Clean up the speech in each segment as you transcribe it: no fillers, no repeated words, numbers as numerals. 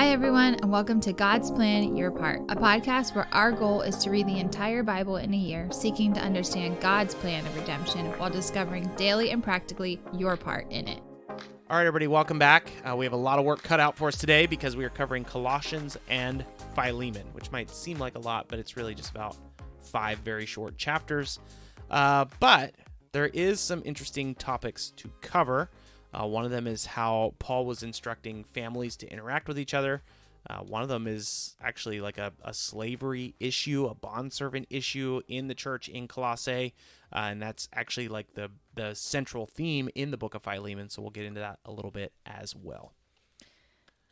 Hi, everyone, and welcome to God's Plan, Your Part, a podcast where our goal is to read the entire Bible in a year, seeking to understand God's plan of redemption while discovering daily and practically your part in it. All right, everybody, welcome back. We have a lot of work cut out for us today because we are covering Colossians and Philemon, which might seem like a lot, but it's really just about 5 very short chapters. But there is some interesting topics to cover. One of them is how Paul was instructing families to interact with each other. One of them is actually like a slavery issue, a bond-servant issue in the church in Colossae. And that's actually like the central theme in the book of Philemon. So we'll get into that a little bit as well.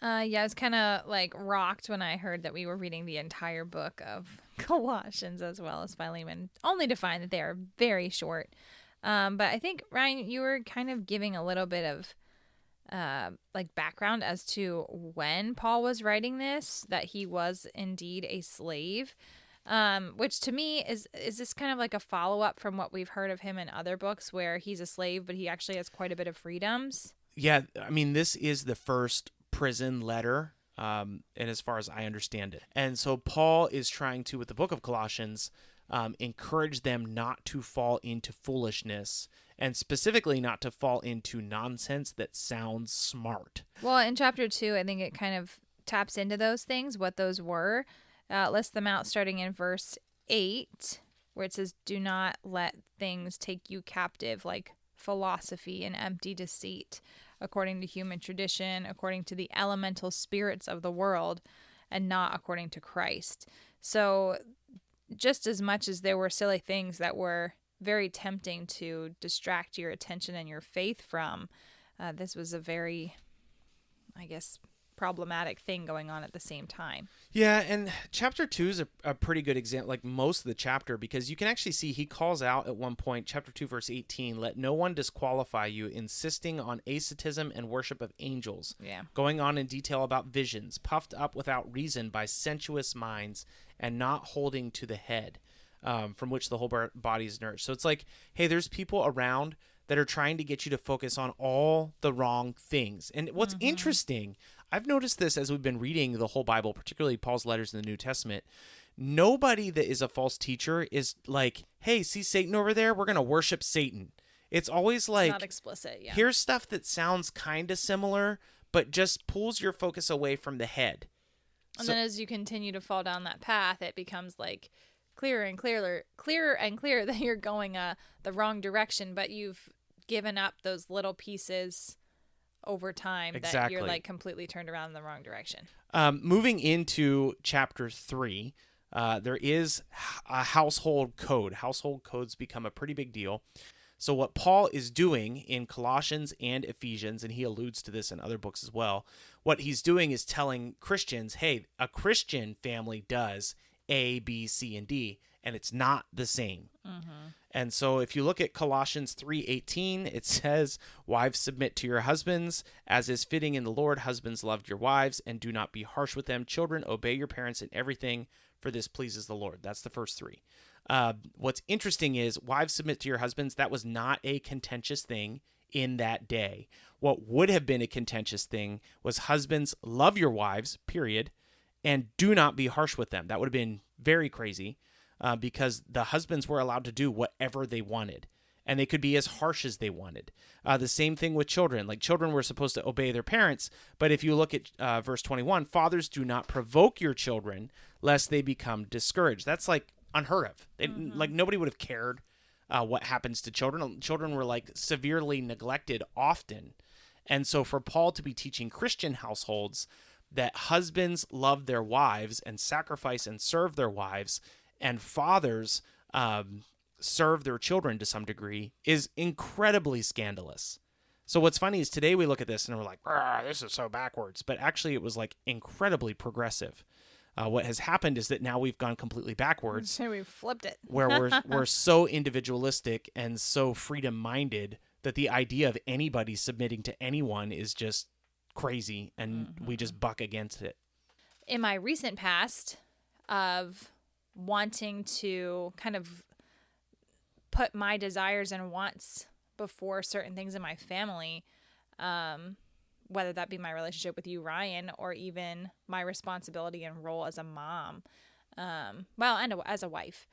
I was kind of like rocked when I heard that we were reading the entire book of Colossians as well as Philemon, only to find that they are very short. But I think, Ryan, you were kind of giving a little bit of like background as to when Paul was writing this, that he was indeed a slave, which to me is this kind of like a follow-up from what we've heard of him in other books where he's a slave, but he actually has quite a bit of freedoms. Yeah, I mean, this is the first prison letter, and as far as I understand it. And so Paul is trying to, with the book of Colossians, encourage them not to fall into foolishness, and specifically not to fall into nonsense that sounds smart. Well, in chapter 2, I think it kind of taps into those things, what those were. Lists them out starting in verse 8, where it says, "Do not let things take you captive like philosophy and empty deceit, according to human tradition, according to the elemental spirits of the world, and not according to Christ." So just as much as there were silly things that were very tempting to distract your attention and your faith from, this was a very, I guess, problematic thing going on at the same time. Yeah, and chapter 2 is a pretty good example, like most of the chapter, because you can actually see he calls out at one point, chapter 2, verse 18, "Let no one disqualify you, insisting on asceticism and worship of angels, going on in detail about visions, puffed up without reason by sensuous minds, and not holding to the head, from which the whole body is nourished." So it's like, hey, there's people around that are trying to get you to focus on all the wrong things. And what's interesting, I've noticed this as we've been reading the whole Bible, particularly Paul's letters in the New Testament, nobody that is a false teacher is like, hey, see Satan over there? We're going to worship Satan. It's always like, not explicit, here's stuff that sounds kind of similar, but just pulls your focus away from the head. And then as you continue to fall down that path, it becomes like clearer and clearer that you're going the wrong direction, but you've given up those little pieces over time that you're like completely turned around in the wrong direction. Moving into chapter 3, there is a household code. Household codes become a pretty big deal. So what Paul is doing in Colossians and Ephesians, and he alludes to this in other books as well, what he's doing is telling Christians, hey, a Christian family does A, B, C, and D, and it's not the same. And so if you look at Colossians 3:18, it says, "Wives, submit to your husbands, as is fitting in the Lord. Husbands, love your wives, and do not be harsh with them. Children, obey your parents in everything, for this pleases the Lord." That's the first 3. What's interesting is, wives, submit to your husbands. That was not a contentious thing in that day. What would have been a contentious thing was husbands, love your wives, period, and do not be harsh with them. That would have been very crazy. Because the husbands were allowed to do whatever they wanted, and they could be as harsh as they wanted. The same thing with children. Like, children were supposed to obey their parents, but if you look at verse 21, "Fathers, do not provoke your children, lest they become discouraged." That's like unheard of. Like, nobody would have cared what happens to children. Children were like severely neglected often. And so for Paul to be teaching Christian households that husbands love their wives and sacrifice and serve their wives, and fathers serve their children to some degree, is incredibly scandalous. So what's funny is today we look at this and we're like, this is so backwards. But actually it was like incredibly progressive. What has happened is that now we've gone completely backwards. So we've flipped it. Where we're so individualistic and so freedom-minded that the idea of anybody submitting to anyone is just crazy, and we just buck against it. In my recent past of wanting to kind of put my desires and wants before certain things in my family, whether that be my relationship with you, Ryan, or even my responsibility and role as a mom, and as a wife,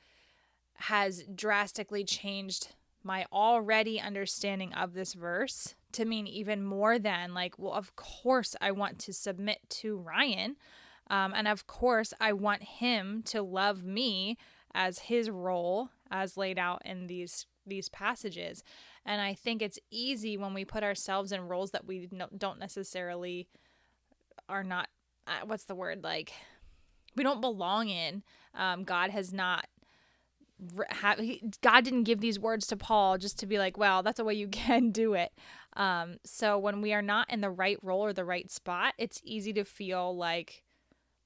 has drastically changed my already understanding of this verse to mean even more than like, well, of course I want to submit to Ryan. And of course I want him to love me as his role as laid out in these passages. And I think it's easy when we put ourselves in roles that we don't necessarily are not, what's the word? Like, we don't belong in. God has not, God didn't give these words to Paul just to be like, well, that's a way you can do it. So when we are not in the right role or the right spot, it's easy to feel like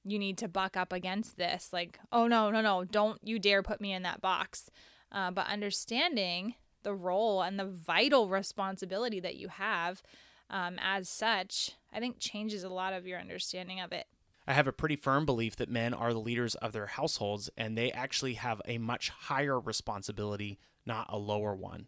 you need to buck up against this. Like, oh, no, don't you dare put me in that box. But understanding the role and the vital responsibility that you have as such, I think changes a lot of your understanding of it. I have a pretty firm belief that men are the leaders of their households, and they actually have a much higher responsibility, not a lower one.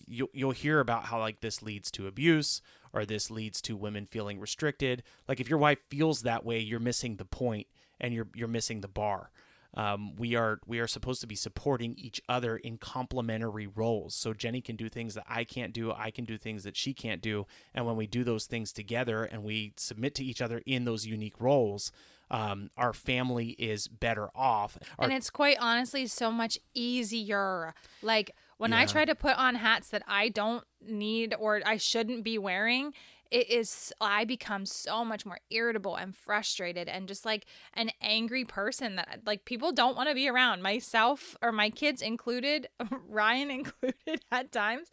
You'll hear about how like this leads to abuse, or this leads to women feeling restricted. Like if your wife feels that way, you're missing the point, and you're missing the bar. We are supposed to be supporting each other in complementary roles. So Jenny can do things that I can't do. I can do things that she can't do. And when we do those things together and we submit to each other in those unique roles, our family is better off. And it's quite honestly so much easier. Like when I try to put on hats that I don't need or I shouldn't be wearing, I become so much more irritable and frustrated and just like an angry person that like people don't want to be around, myself or my kids included, Ryan included at times.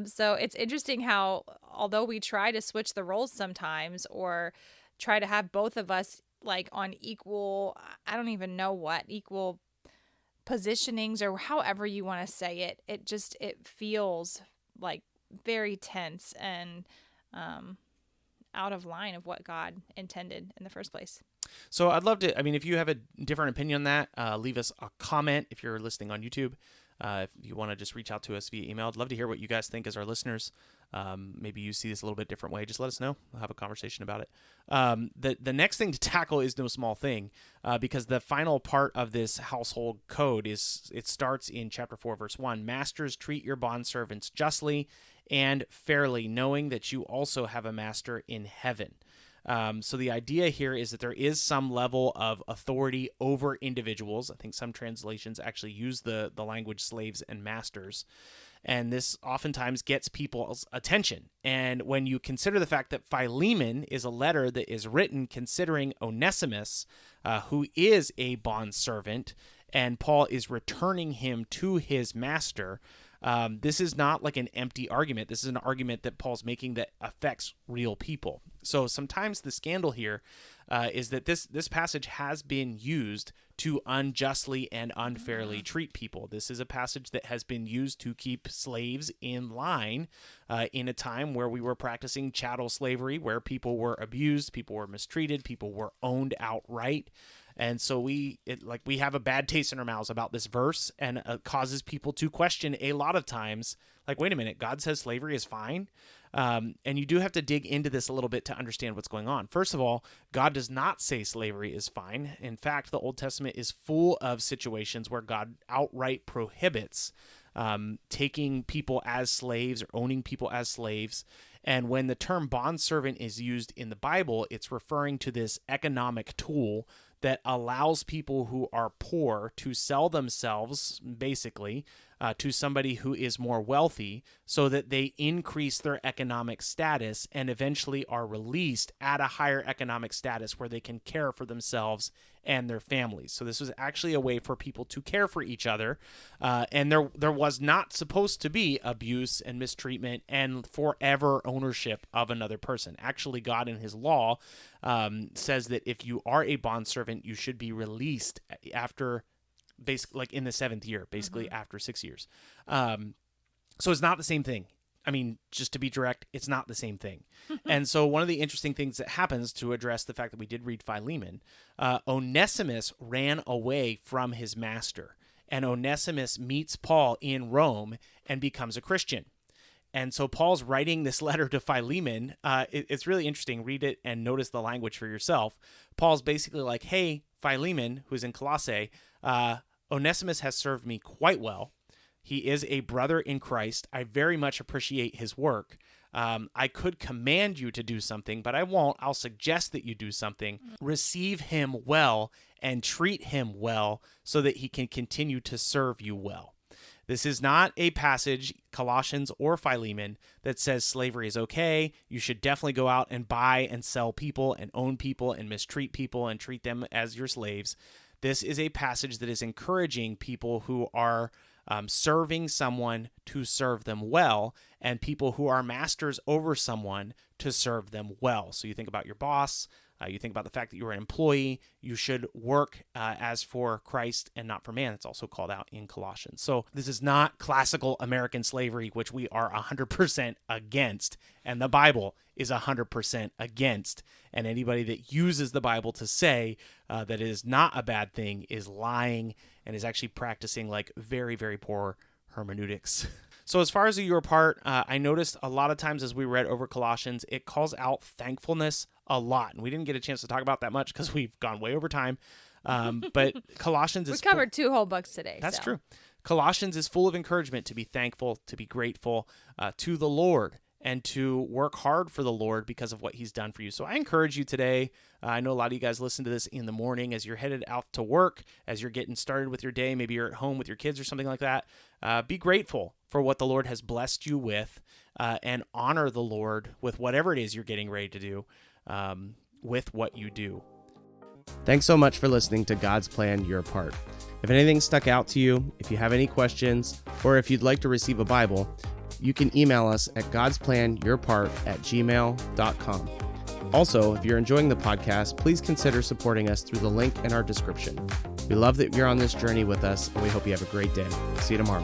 So it's interesting how, although we try to switch the roles sometimes or try to have both of us like on equal, I don't even know what, equal positionings or however you want to say it, it feels like very tense and out of line of what God intended in the first place. So I'd love to, if you have a different opinion on that, leave us a comment if you're listening on YouTube. If you want to just reach out to us via email, I'd love to hear what you guys think as our listeners. Maybe you see this a little bit different way. Just let us know. We'll have a conversation about it. The next thing to tackle is no small thing, because the final part of this household code it starts in chapter 4, verse 1. Masters, treat your bondservants justly and fairly, knowing that you also have a master in heaven. So the idea here is that there is some level of authority over individuals. I think some translations actually use the language slaves and masters. And this oftentimes gets people's attention. And when you consider the fact that Philemon is a letter that is written considering Onesimus, who is a bondservant, and Paul is returning him to his master, this is not like an empty argument. This is an argument that Paul's making that affects real people. So sometimes the scandal here is that this passage has been used to unjustly and unfairly treat people. This is a passage that has been used to keep slaves in line in a time where we were practicing chattel slavery, where people were abused, people were mistreated, people were owned outright. And so we have a bad taste in our mouths about this verse, and it causes people to question a lot of times, like, wait a minute, God says slavery is fine? And you do have to dig into this a little bit to understand what's going on. First of all, God does not say slavery is fine. In fact, the Old Testament is full of situations where God outright prohibits taking people as slaves or owning people as slaves. And when the term bondservant is used in the Bible, it's referring to this economic tool that allows people who are poor to sell themselves, basically, to somebody who is more wealthy so that they increase their economic status and eventually are released at a higher economic status where they can care for themselves and their families. So this was actually a way for people to care for each other, and there was not supposed to be abuse and mistreatment and forever ownership of another person. Actually, God in his law says that if you are a bondservant, you should be released after, basically, like in the 7th year, basically after 6 years. So it's not the same thing. Just to be direct, it's not the same thing. And so one of the interesting things that happens, to address the fact that we did read Philemon, Onesimus ran away from his master, and Onesimus meets Paul in Rome and becomes a Christian. And so Paul's writing this letter to Philemon. It's really interesting. Read it and notice the language for yourself. Paul's basically like, hey, Philemon, who's in Colossae, Onesimus has served me quite well. He is a brother in Christ. I very much appreciate his work. I could command you to do something, but I won't. I'll suggest that you do something. Receive him well and treat him well so that he can continue to serve you well. This is not a passage, Colossians or Philemon, that says slavery is okay. You should definitely go out and buy and sell people and own people and mistreat people and treat them as your slaves. This is a passage that is encouraging people who are serving someone to serve them well, and people who are masters over someone to serve them well. So you think about your boss, you think about the fact that you're an employee, you should work as for Christ and not for man. It's also called out in Colossians. So this is not classical American slavery, which we are 100% against, and the Bible is 100% against. And anybody that uses the Bible to say that it is not a bad thing is lying and is actually practicing like very, very poor hermeneutics. So as far as your part, I noticed a lot of times as we read over Colossians, it calls out thankfulness a lot. And we didn't get a chance to talk about that much because we've gone way over time. But Colossians is... We covered 2 whole books today. That's so. true. Colossians is full of encouragement to be thankful, to be grateful to the Lord, and to work hard for the Lord because of what he's done for you. So I encourage you today. I know a lot of you guys listen to this in the morning as you're headed out to work, as you're getting started with your day. Maybe you're at home with your kids or something like that. Be grateful for what the Lord has blessed you with, and honor the Lord with whatever it is you're getting ready to do, with what you do. Thanks so much for listening to God's Plan, Your Part. If anything stuck out to you, if you have any questions, or if you'd like to receive a Bible, you can email us at godsplанyourpart@gmail.com. Also, if you're enjoying the podcast, please consider supporting us through the link in our description. We love that you're on this journey with us, and we hope you have a great day. See you tomorrow.